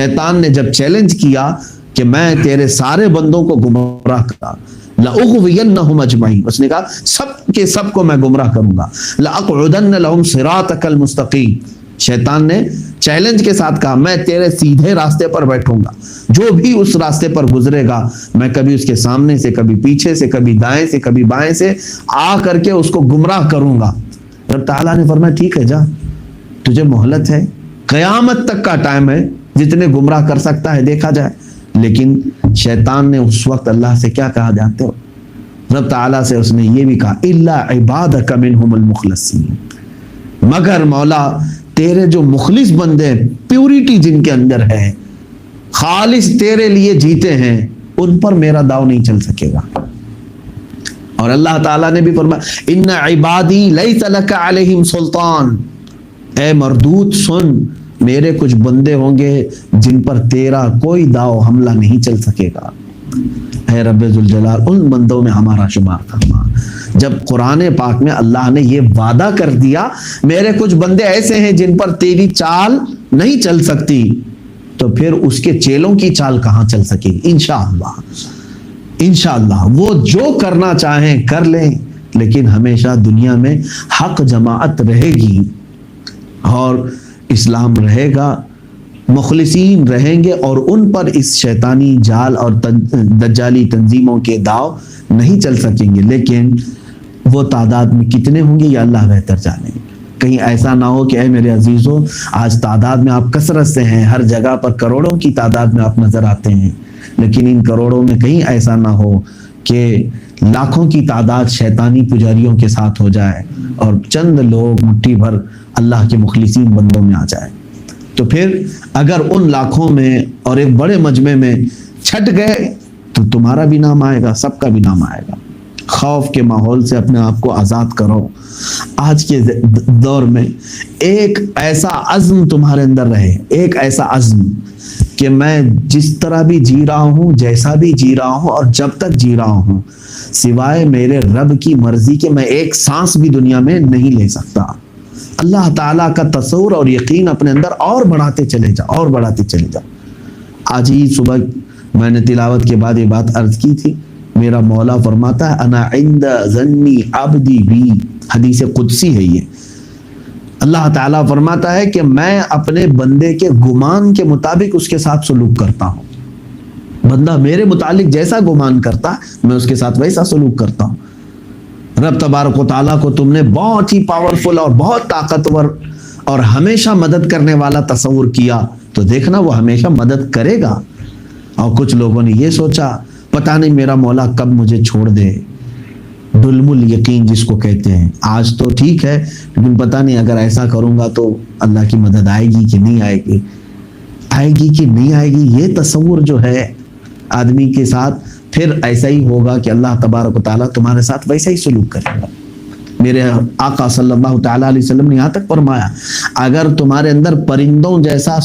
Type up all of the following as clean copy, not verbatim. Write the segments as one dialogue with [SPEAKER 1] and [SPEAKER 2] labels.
[SPEAKER 1] شیطان نے جب چیلنج کیا کہ میں تیرے سارے بندوں کو گمراہ کرا، لَأُغْوِيَنَّهُمْ أَجْمَعِينَ، اس نے کہا سب کے سب کو میں گمراہ کروں گا، لَأَقْعُدَنَّ لَهُمْ صِرَاطَكَ الْمُسْتَقِيمَ، شیطان نے چیلنج کے ساتھ کہا میں تیرے سیدھے راستے پر بیٹھوں گا، جو بھی اس راستے پر گزرے گا میں کبھی اس کے سامنے سے، کبھی پیچھے سے، کبھی دائیں سے، کبھی بائیں سے آ کر کے اس کو گمراہ کروں گا۔ رب تعالیٰ نے فرمایا ٹھیک ہے، جا، تجھے مہلت ہے، قیامت تک کا ٹائم ہے، جتنے گمراہ کر سکتا ہے دیکھا جائے۔ لیکن شیطان نے اس وقت اللہ سے کیا کہا جانتے ہو؟ رب تعالیٰ سے اس نے یہ بھی کہا اِلَّا عِبَادَكَ مِنْهُمُ الْمُخْلَصِينَ، مگر مولا تیرے جو مخلص بندے، پیوریٹی جن کے اندر ہے، خالص تیرے لیے جیتے ہیں، ان پر میرا داؤ نہیں چل سکے گا۔ اور اللہ تعالیٰ نے بھی فرمایا اِنَّ عِبَادِي لَيْسَ لَكَ عَلَيْهِمْ سُلْطَان، اے مردود سن، میرے کچھ بندے ہوں گے جن پر تیرا کوئی داؤ حملہ نہیں چل سکے گا۔ اے رب ذوالجلال ان بندوں میں ہمارا شمار فرما۔ جب قرآن پاک میں اللہ نے یہ وعدہ کر دیا میرے کچھ بندے ایسے ہیں جن پر تیری چال نہیں چل سکتی، تو پھر اس کے چیلوں کی چال کہاں چل سکے گی؟ انشاءاللہ انشاءاللہ وہ جو کرنا چاہیں کر لیں، لیکن ہمیشہ دنیا میں حق جماعت رہے گی اور اسلام رہے گا، مخلصین رہیں گے، اور ان پر اس شیطانی جال اور دجالی تنظیموں کے داؤ نہیں چل سکیں گے۔ لیکن وہ تعداد میں کتنے ہوں گے یہ اللہ بہتر جانے۔ کہیں ایسا نہ ہو کہ اے میرے عزیزوں آج تعداد میں آپ کثرت سے ہیں، ہر جگہ پر کروڑوں کی تعداد میں آپ نظر آتے ہیں، لیکن ان کروڑوں میں کہیں ایسا نہ ہو کہ لاکھوں کی تعداد شیطانی پجاریوں کے ساتھ ہو جائے اور چند لوگ مٹھی بھر اللہ کے مخلصین بندوں میں آ جائے۔ تو پھر اگر ان لاکھوں میں اور ایک بڑے مجمع میں چھٹ گئے تو تمہارا بھی نام آئے گا، سب کا بھی نام آئے گا۔ خوف کے ماحول سے اپنے آپ کو آزاد کرو۔ آج کے دور میں ایک ایسا عزم تمہارے اندر رہے، ایک ایسا عزم کہ میں جس طرح بھی جی رہا ہوں، جیسا بھی جی رہا ہوں اور جب تک جی رہا ہوں، سوائے میرے رب کی مرضی کے میں ایک سانس بھی دنیا میں نہیں لے سکتا۔ اللہ تعالیٰ کا تصور اور یقین اپنے اندر اور بڑھاتے چلے جا، اور بڑھاتے چلے جا۔ آج ہی صبح میں نے تلاوت کے بعد یہ بات عرض کی تھی، میرا مولا فرماتا ہے انا عند ظنی عبدی بی، حدیث قدسی ہے یہ۔ اللہ تعالیٰ فرماتا ہے کہ میں اپنے بندے کے گمان کے مطابق اس کے ساتھ سلوک کرتا ہوں۔ بندہ میرے متعلق جیسا گمان کرتا میں اس کے ساتھ ویسا سلوک کرتا ہوں۔ رب تبارک و تعالیٰ کو تم نے بہت ہی پاورفل اور بہت طاقتور اور ہمیشہ مدد کرنے والا تصور کیا، تو دیکھنا وہ ہمیشہ مدد کرے گا۔ اور کچھ لوگوں نے یہ سوچا پتہ نہیں میرا مولا کب مجھے چھوڑ دے، ظلم الیقین جس کو کہتے ہیں۔ آج تو ٹھیک ہے لیکن پتہ نہیں اگر ایسا کروں گا تو اللہ کی مدد آئے گی کہ نہیں آئے گی، آئے گی کہ نہیں آئے گی، یہ تصور جو ہے آدمی کے ساتھ پھر ایسا ہی ہوگا کہ اللہ تبارک و تعالیٰ تمہارے ساتھ ویسا ہی سلوک کرے گا۔ میرے آقا صلی اللہ تعالیٰ علیہ وسلم نے یہاں تک فرمایا اگر تمہارے اندر پرندوں جیسا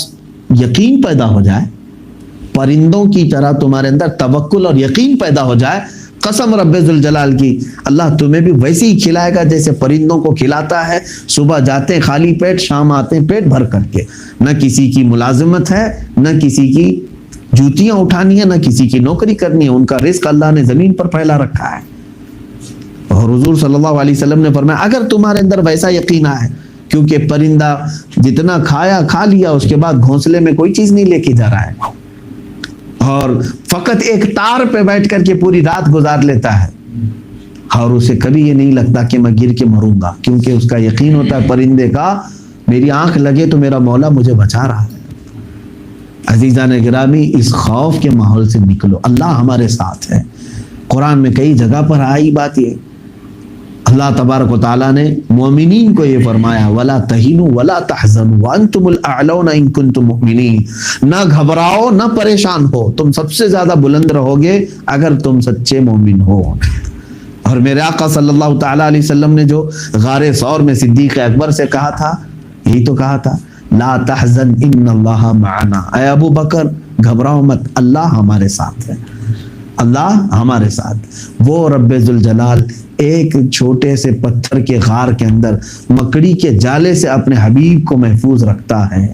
[SPEAKER 1] یقین پیدا ہو جائے، پرندوں کی طرح تمہارے اندر توکل اور یقین پیدا ہو جائے، قسم رب ذوالجلال کی اللہ تمہیں بھی ویسے ہی کھلائے گا جیسے پرندوں کو کھلاتا ہے۔ صبح جاتے ہیں خالی پیٹ، شام آتے ہیں پیٹ بھر کر کے، نہ کسی کی ملازمت ہے، نہ کسی کی جوتیاں اٹھانی ہے، نہ کسی کی نوکری کرنی ہے، ان کا رزق اللہ نے زمین پر پھیلا رکھا ہے۔ اور حضور صلی اللہ علیہ وسلم نے فرمایا اگر تمہارے اندر ویسا یقین ہے، کیونکہ پرندہ جتنا کھایا کھا لیا اس کے بعد گھونسلے میں کوئی چیز نہیں لے کے جا رہا ہے، اور فقط ایک تار پہ بیٹھ کر کے پوری رات گزار لیتا ہے، اور اسے کبھی یہ نہیں لگتا کہ میں گر کے مروں گا، کیونکہ اس کا یقین ہوتا ہے پرندے کا میری آنکھ لگے تو میرا مولا مجھے بچا رہا ہے۔ عزیزان گرامی اس خوف کے ماحول سے نکلو، اللہ ہمارے ساتھ ہے۔ قرآن میں کئی جگہ پر آئی بات یہ، اللہ تبارک و تعالیٰ نے مومنین کو یہ فرمایا وَلَا تَهِنُوا وَلَا تَحْزَنُوا وَأَنْتُمُ الْأَعْلَوْنَ إِن كُنتُم مُؤْمِنِينَ، نہ گھبراؤ نہ پریشان ہو، تم سب سے زیادہ بلند رہو گے اگر تم سچے مومن ہو۔ اور میرے آقا صلی اللہ تعالیٰ علیہ وسلم نے جو غار ثور میں صدیق اکبر سے کہا تھا، یہی تو کہا تھا لا تحزن ان اللہ معنا، اے ابو بکر گھبراؤ مت، اللہ ہمارے ساتھ ہے، اللہ ہمارے ساتھ۔ وہ رب ذوالجلال ایک چھوٹے سے پتھر کے غار کے اندر مکڑی کے جالے سے اپنے حبیب کو محفوظ رکھتا ہے،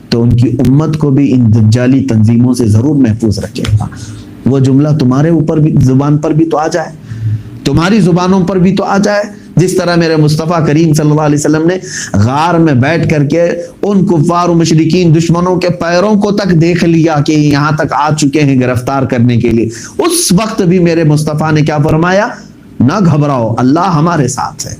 [SPEAKER 1] تو ان کی امت کو بھی ان دجالی تنظیموں سے ضرور محفوظ رکھے گا۔ وہ جملہ تمہارے اوپر بھی زبان پر بھی تو آ جائے، تمہاری زبانوں پر بھی تو آ جائے، جس طرح میرے مصطفیٰ کریم صلی اللہ علیہ وسلم نے غار میں بیٹھ کر کے ان کفار و مشرکین دشمنوں کے پیروں کو تک دیکھ لیا کہ یہاں تک آ چکے ہیں گرفتار کرنے کے لیے، اس وقت بھی میرے مصطفیٰ نے کیا فرمایا؟ نہ گھبراؤ، اللہ ہمارے ساتھ ہے۔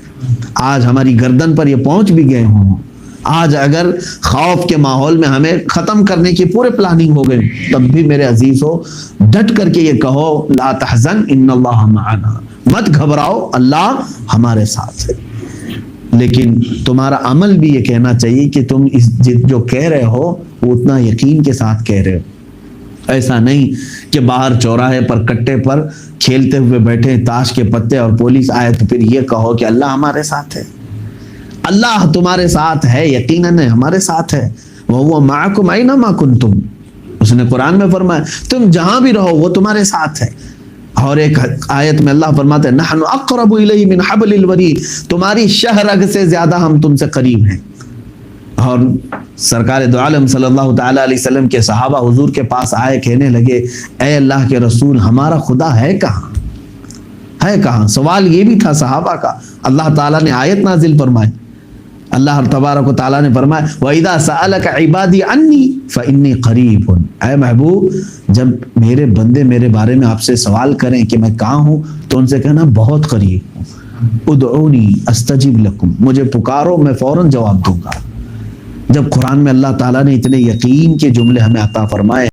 [SPEAKER 1] آج ہماری گردن پر یہ پہنچ بھی گئے ہوں، آج اگر خوف کے ماحول میں ہمیں ختم کرنے کی پورے پلاننگ ہو گئی، تب بھی میرے عزیزو ڈٹ کر کے یہ کہو لا تحزن ان اللہ معنا، مت گھبراؤ، اللہ ہمارے ساتھ ہے۔ لیکن تمہارا عمل بھی یہ کہنا چاہیے کہ تم جو کہہ رہے ہو وہ اتنا یقین کے ساتھ کہہ رہے ہو، ایسا نہیں کہ باہر چوراہے پر کٹے پر کھیلتے ہوئے بیٹھے تاش کے پتے اور پولیس آئے تو پھر یہ کہو کہ اللہ ہمارے ساتھ ہے۔ اللہ تمہارے ساتھ ہے، یقیناً ہمارے ساتھ ہے، وَهُوَ مَعَكُمْ أَيْنَمَا كُنْتُمْ، اس نے قرآن میں فرمایا تم جہاں بھی رہو وہ تمہارے ساتھ ہے۔ اور ایک آیت میں اللہ فرماتے ہیں نحن اقرب الیہ من حبل الورید، تمہاری شہ رگ سے زیادہ ہم تم سے قریب ہیں۔ اور سرکار دو عالم صلی اللہ تعالی علیہ وسلم کے صحابہ حضور کے پاس آئے، کہنے لگے اے اللہ کے رسول ہمارا خدا ہے کہاں، ہے کہاں؟ سوال یہ بھی تھا صحابہ کا۔ اللہ تعالیٰ نے آیت نازل فرمائی، اللہ تبارک و تعالیٰ نے فرمایا وَإِذَا سَأَلَكَ عِبَادِي عَنِّي فَإِنِّي قَرِيبٌ، اے محبوب جب میرے بندے میرے بارے میں آپ سے سوال کریں کہ میں کہاں ہوں تو ان سے کہنا بہت قریب ہوں، ادعونی استجب لکم، مجھے پکارو میں فوراً جواب دوں گا۔ جب قرآن میں اللہ تعالیٰ نے اتنے یقین کے جملے ہمیں عطا فرمائے